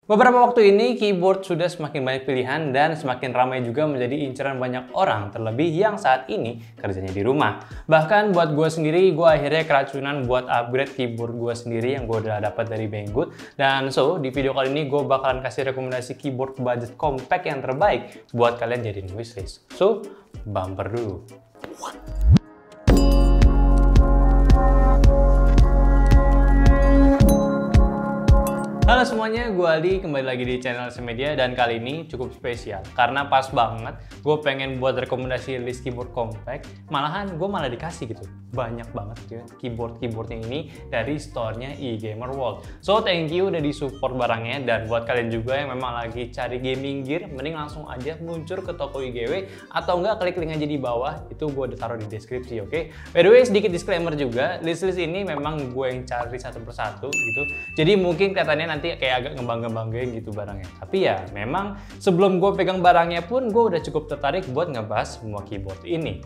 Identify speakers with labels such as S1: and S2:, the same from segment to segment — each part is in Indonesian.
S1: Beberapa waktu ini keyboard sudah semakin banyak pilihan dan semakin ramai juga menjadi incaran banyak orang, terlebih yang saat ini kerjanya di rumah. Bahkan buat gue sendiri, gue akhirnya keracunan buat upgrade keyboard gue sendiri yang gue udah dapat dari Banggood. Dan di video kali ini gue bakalan kasih rekomendasi keyboard budget compact yang terbaik buat kalian jadiin wishlist. Bumper dulu. Halo semuanya, gue Aldi, kembali lagi di channel Semedia dan kali ini cukup spesial karena pas banget gue pengen buat rekomendasi list keyboard compact, malahan gue malah dikasih gitu banyak banget ya keyboardnya ini dari store-nya eGamerWorld. Thank you udah disupport barangnya, dan buat kalian juga yang memang lagi cari gaming gear, mending langsung aja meluncur ke toko IGW atau enggak klik link aja di bawah, itu gue udah taruh di deskripsi, oke? By the way, sedikit disclaimer juga, list ini memang gue yang cari satu persatu gitu, jadi mungkin kelihatannya nanti kayak agak ngembang-ngembangin gitu barangnya. Tapi ya memang sebelum gue pegang barangnya pun gue udah cukup tertarik buat ngebahas semua keyboard ini.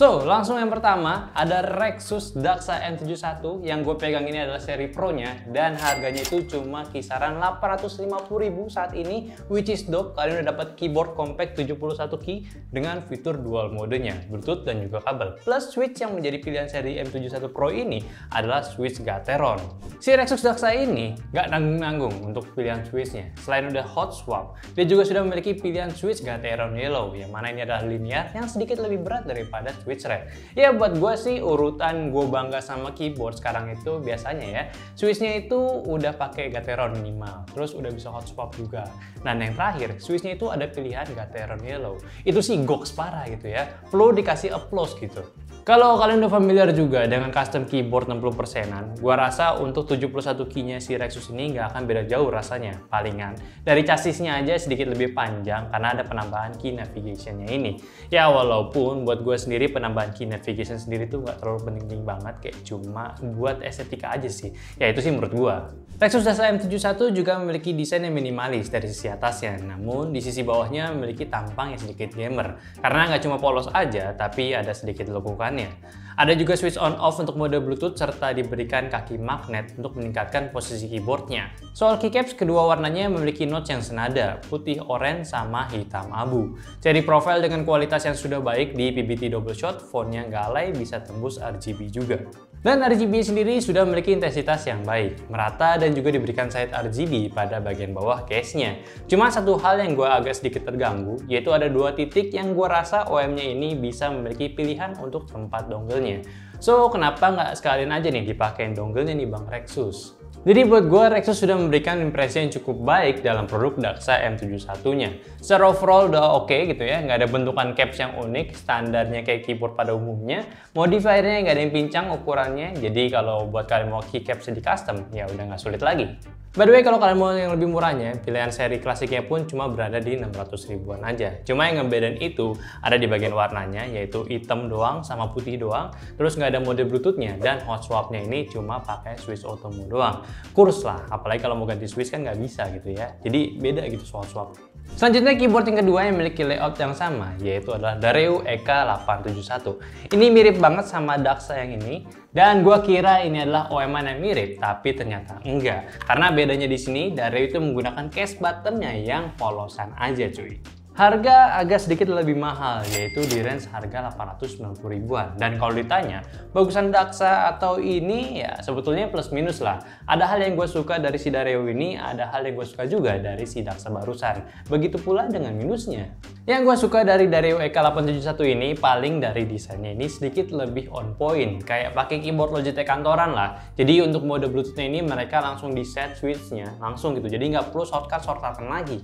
S1: Langsung yang pertama ada Rexus Daxa M71. Yang gue pegang ini adalah seri Pro-nya dan harganya itu cuma kisaran 850.000 saat ini, which is dope. Kalian udah dapat keyboard compact 71 key dengan fitur dual modenya, Bluetooth dan juga kabel. Plus switch yang menjadi pilihan seri M71 Pro ini adalah switch Gateron. Si Rexus Daxa ini gak nanggung-nanggung untuk pilihan switchnya. Selain udah hot swap, dia juga sudah memiliki pilihan switch Gateron Yellow, yang mana ini adalah linear yang sedikit lebih berat daripada switch red. Ya buat gue sih urutan gue bangga sama keyboard sekarang itu biasanya ya, switchnya itu udah pakai Gateron minimal, terus udah bisa hot swap juga. Dan yang terakhir, switchnya itu ada pilihan Gateron Yellow. Itu sih goks parah gitu ya, perlu dikasih applause gitu. Kalau kalian udah familiar juga dengan custom keyboard 60%-an, gua rasa untuk 71 key-nya si Rexus ini nggak akan beda jauh rasanya. Palingan dari chassisnya aja sedikit lebih panjang karena ada penambahan key navigation-nya ini. Ya walaupun buat gue sendiri penambahan key navigation sendiri tuh nggak terlalu penting banget, kayak cuma buat estetika aja sih. Ya itu sih menurut gua. Rexus Daxa M71 juga memiliki desain yang minimalis dari sisi atasnya, namun di sisi bawahnya memiliki tampang yang sedikit gamer. Karena nggak cuma polos aja, tapi ada sedikit lekukannya. Ada juga switch on off untuk mode Bluetooth serta diberikan kaki magnet untuk meningkatkan posisi keyboardnya. Soal keycaps, kedua warnanya memiliki notes yang senada, putih oranye sama hitam abu. Seri profile dengan kualitas yang sudah baik di PBT double shot, fontnya nggak alay, bisa tembus RGB juga. Dan RGB sendiri sudah memiliki intensitas yang baik, merata dan juga diberikan side RGB pada bagian bawah case-nya. Cuma satu hal yang gue agak sedikit terganggu, yaitu ada dua titik yang gue rasa OEM-nya ini bisa memiliki pilihan untuk tempat dongle-nya. Kenapa nggak sekalian aja nih dipakein dongle-nya nih Bang Rexus? Jadi buat gue, Rexus sudah memberikan impresi yang cukup baik dalam produk Daxa M71-nya. Secara overall udah oke gitu ya, nggak ada bentukan caps yang unik, standarnya kayak keyboard pada umumnya. Modifiernya nggak ada yang pincang ukurannya, jadi kalau buat kalian mau keycaps di custom, ya udah nggak sulit lagi. By the way, kalau kalian mau yang lebih murahnya, pilihan seri klasiknya pun cuma berada di 600 ribuan aja. Cuma yang ngebedain itu ada di bagian warnanya, yaitu hitam doang sama putih doang. Terus nggak ada mode Bluetooth-nya, dan hot swap-nya ini cuma pakai switch auto mode doang. Kurs lah, apalagi kalau mau ganti switch kan nggak bisa gitu ya. Jadi beda gitu soal swap. Selanjutnya keyboard yang kedua yang memiliki layout yang sama, yaitu adalah Dareo EK871. Ini mirip banget sama Daxa yang ini, dan gua kira ini adalah OEM yang mirip, tapi ternyata enggak. Karena bedanya di sini, Dareo itu menggunakan case buttonnya yang polosan aja cuy. Harga agak sedikit lebih mahal, yaitu di range harga 890 ribuan. Dan kalau ditanya, bagusan Daxa atau ini ya sebetulnya plus minus lah. Ada hal yang gue suka dari si Dareo ini, ada hal yang gue suka juga dari si Daxa barusan. Begitu pula dengan minusnya. Yang gue suka dari Dareo EK871 ini, paling dari desainnya ini sedikit lebih on point. Kayak pakai keyboard Logitech kantoran lah. Jadi untuk mode Bluetooth-nya ini mereka langsung di set switch-nya, langsung gitu. Jadi nggak perlu shortcut-shortcutan lagi.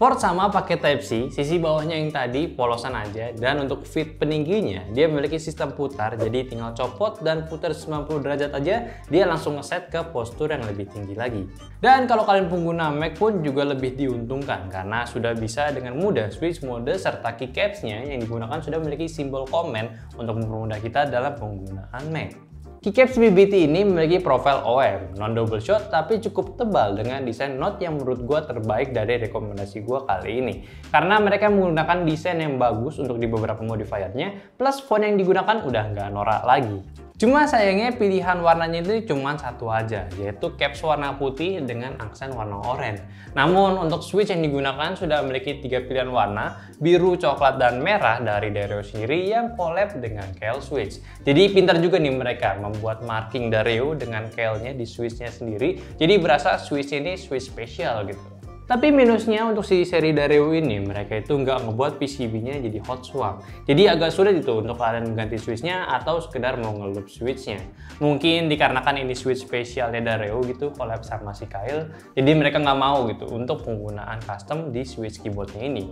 S1: Port sama pakai Type-C, sisi bawahnya yang tadi polosan aja, dan untuk fit peningginya dia memiliki sistem putar, jadi tinggal copot dan putar 90 derajat aja, dia langsung ngeset ke postur yang lebih tinggi lagi. Dan kalau kalian pengguna Mac pun juga lebih diuntungkan karena sudah bisa dengan mudah switch mode serta keycaps-nya yang digunakan sudah memiliki simbol command untuk mempermudah kita dalam penggunaan Mac. Keycaps PBT ini memiliki profil OEM, non-double shot tapi cukup tebal dengan desain note yang menurut gue terbaik dari rekomendasi gue kali ini. Karena mereka menggunakan desain yang bagus untuk di beberapa modifiernya, plus font yang digunakan udah nggak norak lagi. Cuma sayangnya pilihan warnanya itu cuma satu aja, yaitu caps warna putih dengan aksen warna oranye. Namun untuk switch yang digunakan sudah memiliki 3 pilihan warna, biru, coklat, dan merah dari Dareo sendiri yang collab dengan Kailh switch. Jadi pintar juga nih mereka membuat marking Dareo dengan Kailh-nya di switch-nya sendiri, jadi berasa switch ini switch spesial gitu. Tapi minusnya untuk si seri Dareo ini, mereka itu nggak ngebuat PCB-nya jadi hot swap. Jadi agak sulit itu untuk kalian mengganti switch-nya atau sekedar mau nge-loop switch-nya. Mungkin dikarenakan ini switch spesialnya Dareo gitu, collab sama si Kailh, jadi mereka nggak mau gitu untuk penggunaan custom di switch keyboardnya ini.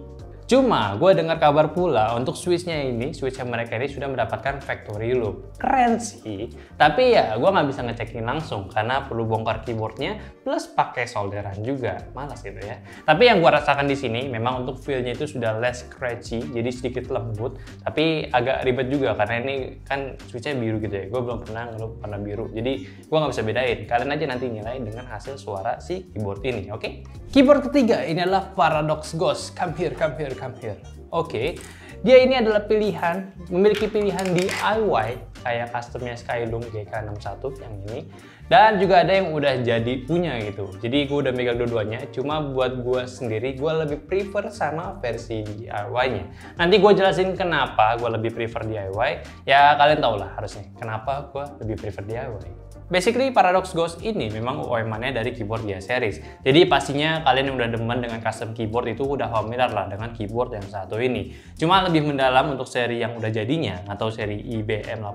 S1: Cuma gue dengar kabar pula untuk switch-nya ini, switch-nya mereka ini sudah mendapatkan factory loop. Keren sih, tapi ya gue nggak bisa ngecekin langsung karena perlu bongkar keyboardnya plus pakai solderan juga, malas gitu ya. Tapi yang gue rasakan di sini memang untuk feel-nya itu sudah less scratchy, jadi sedikit lembut, tapi agak ribet juga karena ini kan switch-nya biru gitu ya. Gue belum pernah ngeloop warna biru, jadi gue nggak bisa bedain. Kalian aja nanti nilai dengan hasil suara si keyboard ini, oke? Keyboard ketiga ini adalah Paradox Ghost. Come here. Oke, dia ini adalah memiliki pilihan DIY kayak customnya Skylum GK61 yang ini, dan juga ada yang udah jadi punya gitu. Jadi gue udah megang dua-duanya, cuma buat gue sendiri gue lebih prefer sama versi DIY-nya. Nanti gue jelasin kenapa gue lebih prefer DIY, ya kalian tau lah harusnya kenapa gue lebih prefer DIY. Basically, Paradox Ghost ini memang OEM-nya dari keyboard Dia series. Jadi pastinya kalian yang udah demen dengan custom keyboard itu udah familiar lah dengan keyboard yang satu ini. Cuma lebih mendalam untuk seri yang udah jadinya atau seri IBM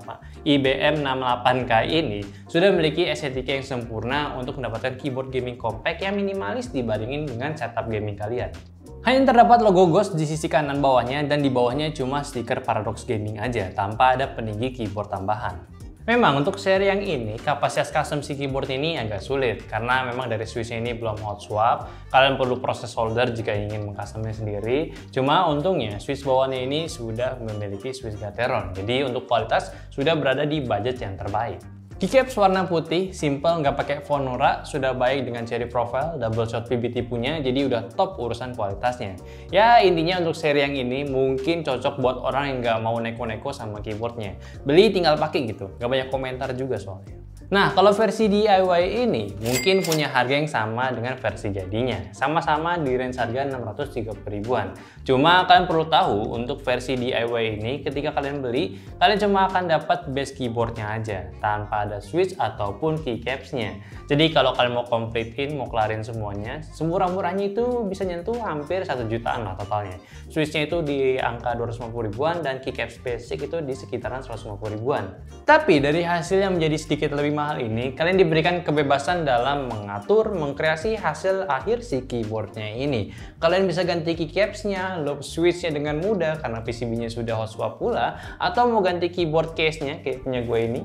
S1: 68K ini sudah memiliki estetika yang sempurna untuk mendapatkan keyboard gaming compact yang minimalis dibandingin dengan setup gaming kalian. Hanya terdapat logo Ghost di sisi kanan bawahnya dan di bawahnya cuma stiker Paradox Gaming aja tanpa ada peninggi keyboard tambahan. Memang untuk seri yang ini, kapasitas custom si keyboard ini agak sulit karena memang dari switch ini belum hot swap. Kalian perlu proses solder jika ingin mengcustomnya sendiri. Cuma untungnya switch bawahnya ini sudah memiliki switch Gateron, jadi untuk kualitas sudah berada di budget yang terbaik. Keycaps warna putih, simple, nggak pakai Fonora, sudah baik dengan cherry profile, double shot PBT punya, jadi udah top urusan kualitasnya. Ya intinya untuk seri yang ini mungkin cocok buat orang yang nggak mau neko-neko sama keyboardnya. Beli tinggal pakai gitu, nggak banyak komentar juga soalnya. Nah, kalau versi DIY ini mungkin punya harga yang sama dengan versi jadinya. Sama-sama di range harga 630 ribuan. Cuma kalian perlu tahu untuk versi DIY ini ketika kalian beli, kalian cuma akan dapat base keyboardnya aja tanpa ada switch ataupun keycapsnya. Jadi kalau kalian mau completein, mau kelarin semuanya, semurah-murahnya itu bisa nyentuh hampir 1 jutaan lah totalnya. Switchnya itu di angka 250 ribuan dan keycaps basic itu di sekitaran 150 ribuan. Tapi dari hasil yang menjadi sedikit lebih mahal ini, kalian diberikan kebebasan dalam mengatur, mengkreasi hasil akhir si keyboardnya ini. Kalian bisa ganti keycapsnya, loop switchnya dengan mudah karena PCB-nya sudah hot swap pula, atau mau ganti keyboard case-nya kayak punya gue ini.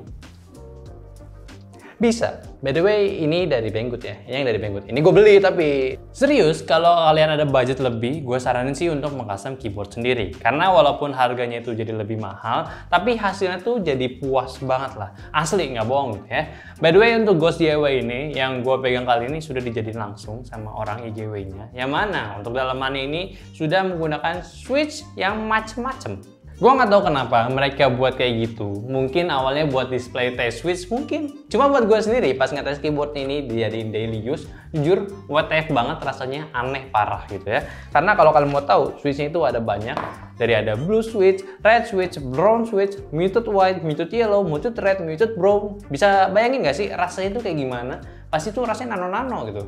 S1: Bisa. By the way, ini dari Banggood ya. Yang dari Banggood. Ini gue beli tapi serius, kalau kalian ada budget lebih, gue saranin sih untuk mengcustom keyboard sendiri. Karena walaupun harganya itu jadi lebih mahal, tapi hasilnya tuh jadi puas banget lah. Asli, nggak bohong gitu ya. By the way, untuk Ghost DIY ini, yang gue pegang kali ini sudah dijadiin langsung sama orang IGW-nya. Yang mana untuk dalamannya ini sudah menggunakan switch yang macem-macem. Gue nggak tahu kenapa mereka buat kayak gitu. Mungkin awalnya buat display test switch mungkin. Cuma buat gue sendiri pas ngetes keyboard ini dijadiin daily use, jujur WTF banget rasanya, aneh parah gitu ya. Karena kalau kalian mau tahu switchnya itu ada banyak. Dari ada blue switch, red switch, brown switch, muted white, muted yellow, muted red, muted brown. Bisa bayangin nggak sih rasanya itu kayak gimana? Pasti tuh rasanya nano-nano gitu.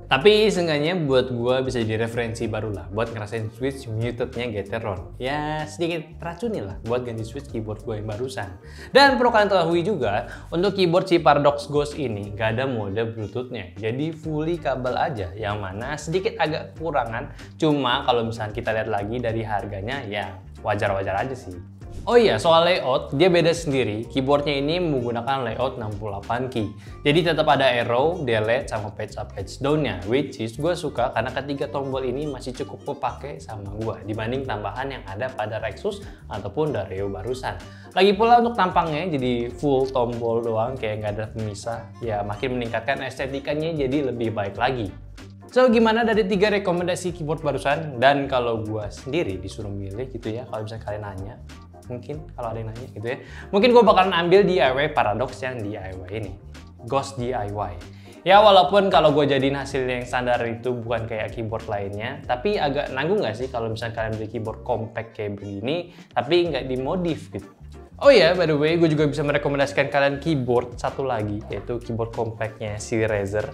S1: Tapi seenggaknya buat gue bisa jadi referensi baru lah buat ngerasain switch mutednya Gateron. Ya sedikit racuni lah buat ganti switch keyboard gue yang barusan. Dan perlu kalian ketahui juga, untuk keyboard si Paradox Ghost ini gak ada mode bluetoothnya. Jadi fully kabel aja, yang mana sedikit agak kekurangan. Cuma kalau misalnya kita lihat lagi dari harganya ya wajar-wajar aja sih. Oh iya, soal layout, dia beda sendiri. Keyboardnya ini menggunakan layout 68 key. Jadi tetap ada arrow, delete, sama page up, page down-nya. Which is gue suka karena ketiga tombol ini masih cukup kepake sama gue dibanding tambahan yang ada pada Rexus ataupun Dareo barusan. Lagi pula untuk tampangnya jadi full tombol doang, kayak nggak ada pemisah. Ya makin meningkatkan estetikanya jadi lebih baik lagi. So gimana dari 3 rekomendasi keyboard barusan? Dan kalau gue sendiri disuruh milih gitu ya, kalau misalnya kalian nanya, mungkin kalau ada yang nanya gitu ya. Mungkin gue bakalan ambil DIY Paradox yang DIY ini, Ghost DIY. Ya walaupun kalau gue jadiin hasil yang standar itu bukan kayak keyboard lainnya, tapi agak nanggung nggak sih kalau misalnya kalian beli keyboard compact kayak begini, tapi nggak dimodif gitu. Oh ya, by the way, gue juga bisa merekomendasikan kalian keyboard satu lagi, yaitu keyboard compactnya si Razer,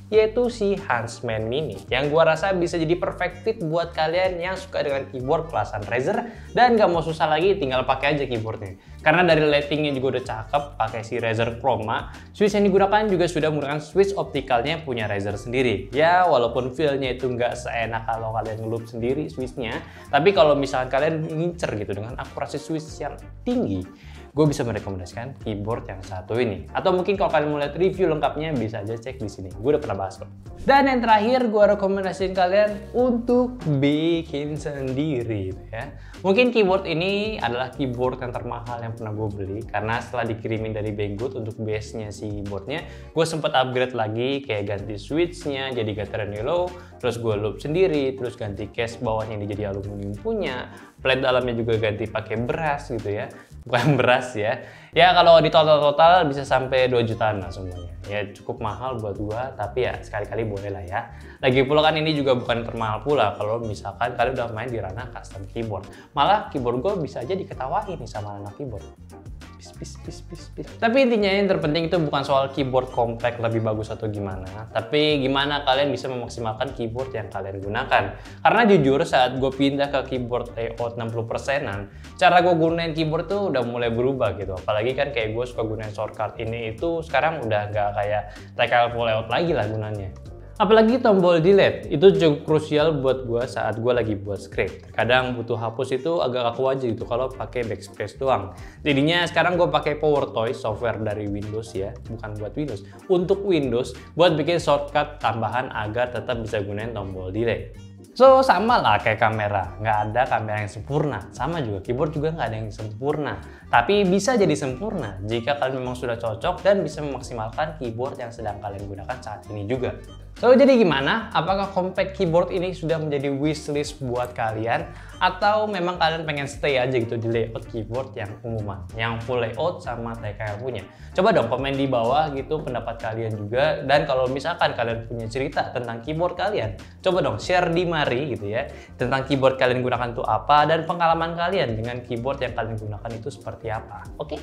S1: yaitu si Huntsman Mini, yang gua rasa bisa jadi perfect fit buat kalian yang suka dengan keyboard kelasan Razer dan gak mau susah lagi, tinggal pakai aja keyboardnya. Karena dari lightingnya juga udah cakep, pakai si Razer Chroma. Switch yang digunakan juga sudah menggunakan switch optikalnya punya Razer sendiri. Ya walaupun feel-nya itu nggak seenak kalau kalian ngeloop sendiri switchnya, tapi kalau misalkan kalian ngincer gitu dengan akurasi switch yang tinggi, gue bisa merekomendasikan keyboard yang satu ini. Atau mungkin kalau kalian mau lihat review lengkapnya bisa aja cek di sini. Gue udah pernah bahas kok. Dan yang terakhir gue rekomendasiin kalian untuk bikin sendiri ya. Mungkin keyboard ini adalah keyboard yang termahal yang pernah gue beli karena setelah dikirimin dari Banggood untuk base-nya si keyboardnya, gue sempat upgrade lagi kayak ganti switch-nya jadi Gateran Yellow, terus gue loop sendiri, terus ganti case bawahnya ini jadi aluminium punya, plate dalamnya juga ganti pakai brass gitu ya. Bukan beras ya. Ya kalau di total bisa sampai 2 jutaan lah semuanya. Ya cukup mahal buat gua, tapi ya sekali-kali boleh lah ya. Lagi pula kan ini juga bukan termahal pula kalau misalkan kalian udah main di ranah custom keyboard. Malah keyboard gua bisa aja diketawain nih sama anak keyboard. Pis. Tapi intinya yang terpenting itu bukan soal keyboard compact lebih bagus atau gimana, tapi gimana kalian bisa memaksimalkan keyboard yang kalian gunakan. Karena jujur saat gue pindah ke keyboard layout 60%-an, cara gue gunain keyboard tuh udah mulai berubah gitu. Apalagi kan kayak gue suka gunain shortcut ini itu sekarang udah gak kayak TKL full layout lagi lah gunanya. Apalagi tombol delete itu cukup krusial buat gue saat gue lagi buat script. Kadang butuh hapus itu agak kaku aja gitu kalau pakai backspace doang. Jadinya sekarang gue pakai PowerToys software dari Windows ya, bukan buat Windows. Untuk Windows buat bikin shortcut tambahan agar tetap bisa gunain tombol delete. So sama lah kayak kamera, nggak ada kamera yang sempurna. Sama juga keyboard juga nggak ada yang sempurna. Tapi bisa jadi sempurna jika kalian memang sudah cocok dan bisa memaksimalkan keyboard yang sedang kalian gunakan saat ini juga. So jadi gimana? Apakah compact keyboard ini sudah menjadi wishlist buat kalian? Atau memang kalian pengen stay aja gitu di layout keyboard yang umuman, yang full layout sama TKL punya? Coba dong komen di bawah gitu pendapat kalian juga. Dan kalau misalkan kalian punya cerita tentang keyboard kalian, coba dong share di mari gitu ya. Tentang keyboard kalian gunakan itu apa dan pengalaman kalian dengan keyboard yang kalian gunakan itu seperti apa. Oke?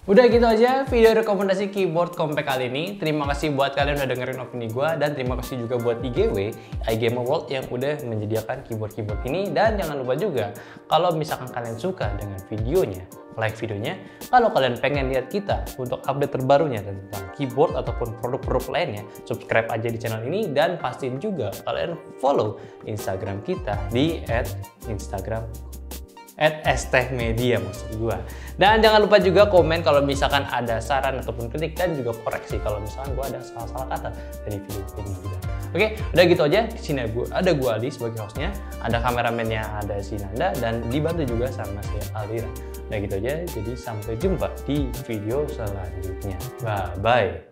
S1: Udah gitu aja video rekomendasi keyboard compact kali ini. Terima kasih buat kalian udah dengerin opini gue, dan terima kasih juga buat IGW, iGamer World yang udah menyediakan keyboard-keyboard ini. Dan jangan lupa juga kalau misalkan kalian suka dengan videonya, like videonya. Kalau kalian pengen lihat kita untuk update terbarunya tentang keyboard ataupun produk-produk lainnya, subscribe aja di channel ini dan pastiin juga kalian follow Instagram kita di @instagram @stmedia maksud gua. Dan jangan lupa juga komen kalau misalkan ada saran ataupun kritik, dan juga koreksi kalau misalkan gua ada salah-salah kata dari video ini juga. Oke, udah gitu aja. Di sini ada gua Aldi sebagai hostnya, ada kameramennya, ada si Nanda, dan dibantu juga sama si Aldira. Udah gitu aja. Jadi sampai jumpa di video selanjutnya. Bye bye.